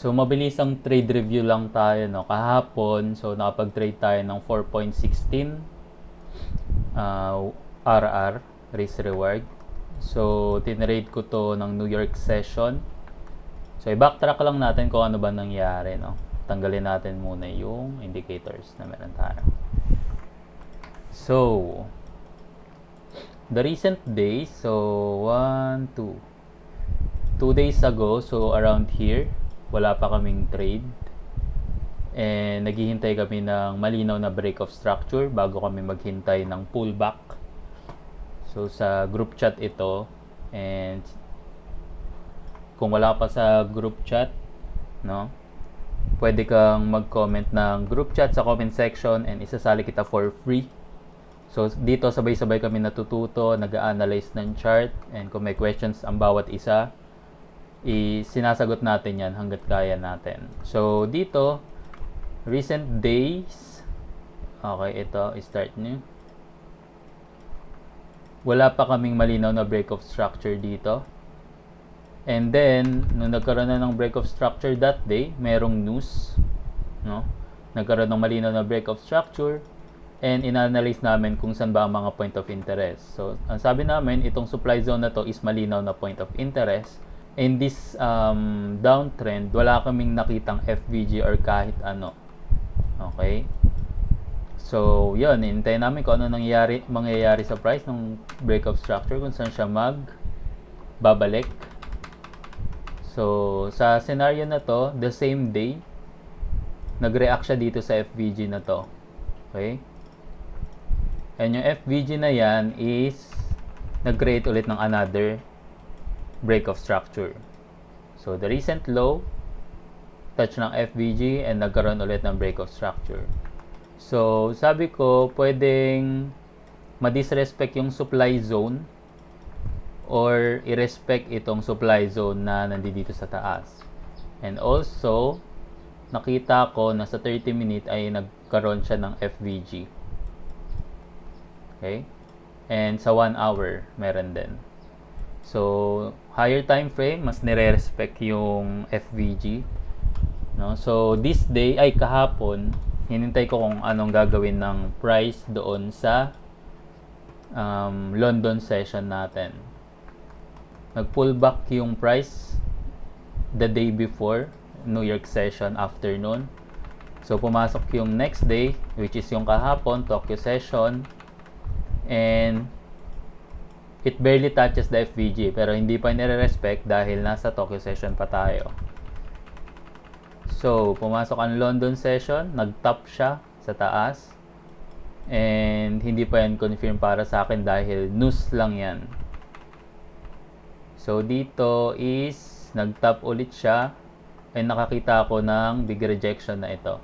So, mabilis ang trade review lang tayo, no? Kahapon, so nakapag-trade tayo ng 4.16 RR, risk reward. So, tinrade ko to ng New York session. So, i-backtrack lang natin kung ano ba nangyari, no? Tanggalin natin muna yung indicators na meron tayo. So, the recent days, so 2 days ago, so around here, wala pa kaming trade. And naghihintay kami ng malinaw na break of structure bago kami maghintay ng pullback. So sa group chat ito, and kung wala pa sa group chat, no, pwede kang mag-comment ng group chat sa comment section and isasali kita for free. So dito sabay-sabay kami natututo, nag-a-analyze ng chart, and kung may questions ang bawat isa, sinasagot natin yan hanggat kaya natin. So dito, recent days, okay, ito, start new. Wala pa kaming malinaw na break of structure dito. And then, nung nagkaroon na ng break of structure that day, merong news, no? Nagkaroon ng malinaw na break of structure, and in-analyze namin kung saan ba ang mga point of interest. So, ang sabi namin, itong supply zone na to is malinaw na point of interest. In this downtrend, wala kaming nakitang FVG or kahit ano. Okay? So, yun, hintayin namin kung ano mangyayari sa price ng break of structure, kung saan siya babalik. So, sa scenario na to, the same day, nag-react siya dito sa FVG na to. Okay? And yung FVG na yan is nag-create ulit ng another break of structure. So, the recent low, touch ng FVG, and nagkaroon ulit ng break of structure. So, sabi ko, pwedeng ma-disrespect yung supply zone or i-respect itong supply zone na nandito sa taas. And also, nakita ko na sa 30 minute ay nagkaroon siya ng FVG. Okay? And sa 1 hour, meron din. So, higher time frame, mas nire-respect yung FVG. No? So, this day, kahapon, hinintay ko kung anong gagawin ng price doon sa London session natin. Nag-pullback yung price the day before, New York session afternoon. So, pumasok yung next day, which is yung kahapon, Tokyo session. And it barely touches the FVG, pero hindi pa nire-respect dahil nasa Tokyo session pa tayo. So, pumasok ang London session, nag-top siya sa taas. And hindi pa yan confirm para sa akin dahil news lang yan. So, dito is nag-top ulit siya and nakakita ako ng big rejection na ito.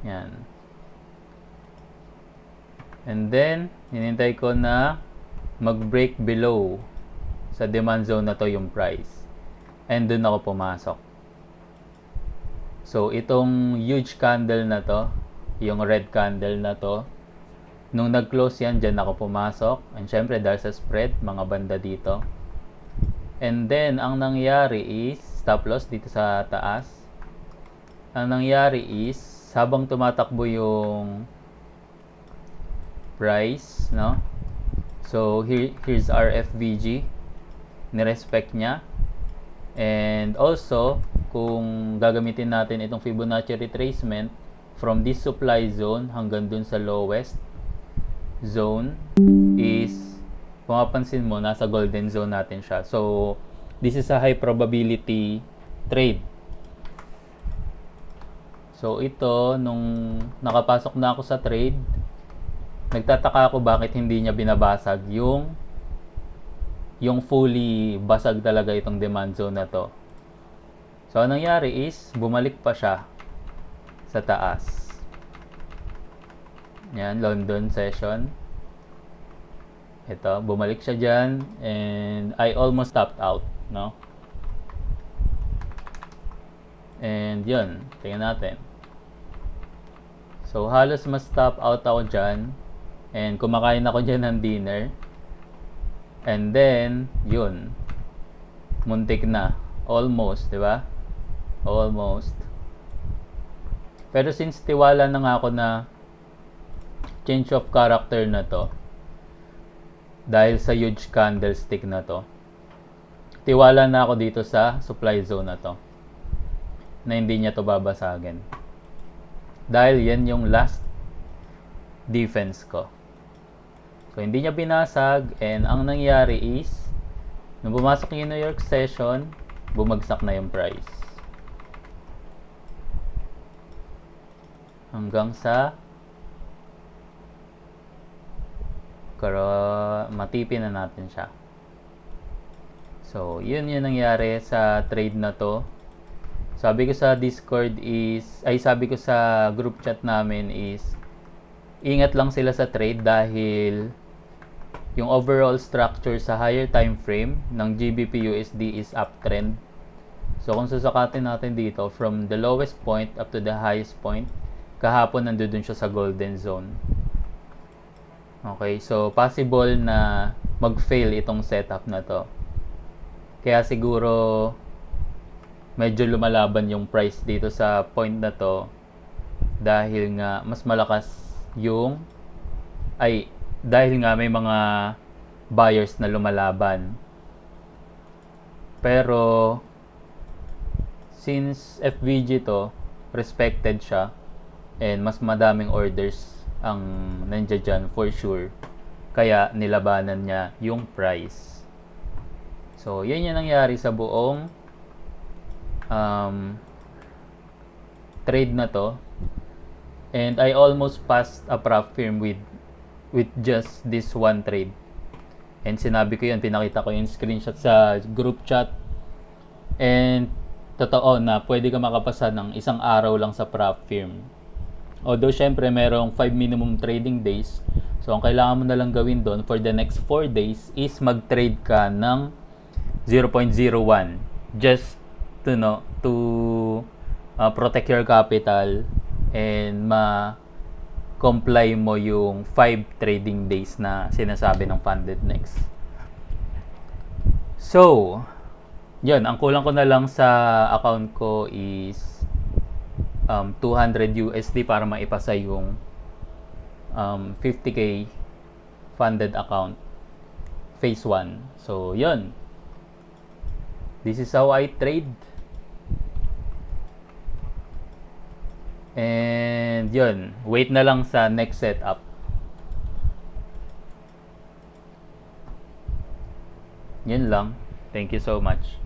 Yan. And then, hinintay ko na mag-break below sa demand zone na to yung price. And dun ako pumasok. So, itong huge candle na to, yung red candle na to, nung nag-close yan, dyan ako pumasok. And syempre, dahil sa spread, mga banda dito. And then, ang nangyari is, stop loss dito sa taas. Ang nangyari is, habang tumatakbo yung price, no? So, here's our FVG. Nirespect niya. And also, kung gagamitin natin itong Fibonacci retracement from this supply zone hanggang dun sa lowest zone is, kung mapansin mo, nasa golden zone natin siya. So, this is a high probability trade. So, ito, nung nakapasok na ako sa trade, nagtataka ako bakit hindi niya binabasag yung fully basag talaga itong demand zone na to. So, anong nangyari is, bumalik pa siya sa taas. Yan, London session. Ito, bumalik siya dyan, and I almost stopped out, no? And yun, tingnan natin. So, halos mas stop out ako dyan. And kumakain ako dyan ng dinner. And then, yun. Muntik na. Almost, di ba? Almost. Pero since tiwala na nga ako na change of character na to, dahil sa huge candlestick na to, tiwala na ako dito sa supply zone na to, na hindi niya to babasagin. Dahil yan yung last defense ko. So, hindi niya binasag, and ang nangyari is, nung pumasok yung New York session, bumagsak na yung price. Hanggang sa matipin na natin siya. So, yun yung nangyari sa trade na to. Sabi ko sa Discord sabi ko sa group chat namin is, ingat lang sila sa trade dahil yung overall structure sa higher time frame ng GBP USD is uptrend. So kung susakatin natin dito from the lowest point up to the highest point, kahapon nandoon siya sa golden zone. Okay, so possible na mag-fail itong setup na to. Kaya siguro medyo lumalaban yung price dito sa point na to dahil nga mas malakas dahil nga may mga buyers na lumalaban. Pero since FVG to, respected siya and mas madaming orders ang nandiyan dyan for sure, kaya nilabanan niya yung price. So yan yung nangyari sa buong trade na to. And I almost passed a prop firm with just this one trade. And sinabi ko yun, pinakita ko yung screenshot sa group chat. And totoo na pwede ka makapasa ng isang araw lang sa prop firm. Although syempre merong 5 minimum trading days. So ang kailangan mo na lang gawin doon for the next 4 days is mag-trade ka ng 0.01 just to protect your capital and ma-comply mo yung 5 trading days na sinasabi ng Funded Next. So, yun, ang kulang ko na lang sa account ko is 200 USD para maipasa yung 50k funded account phase 1. So, yun. This is how I trade. And yun, wait na lang sa next setup. Yun lang. Thank you so much.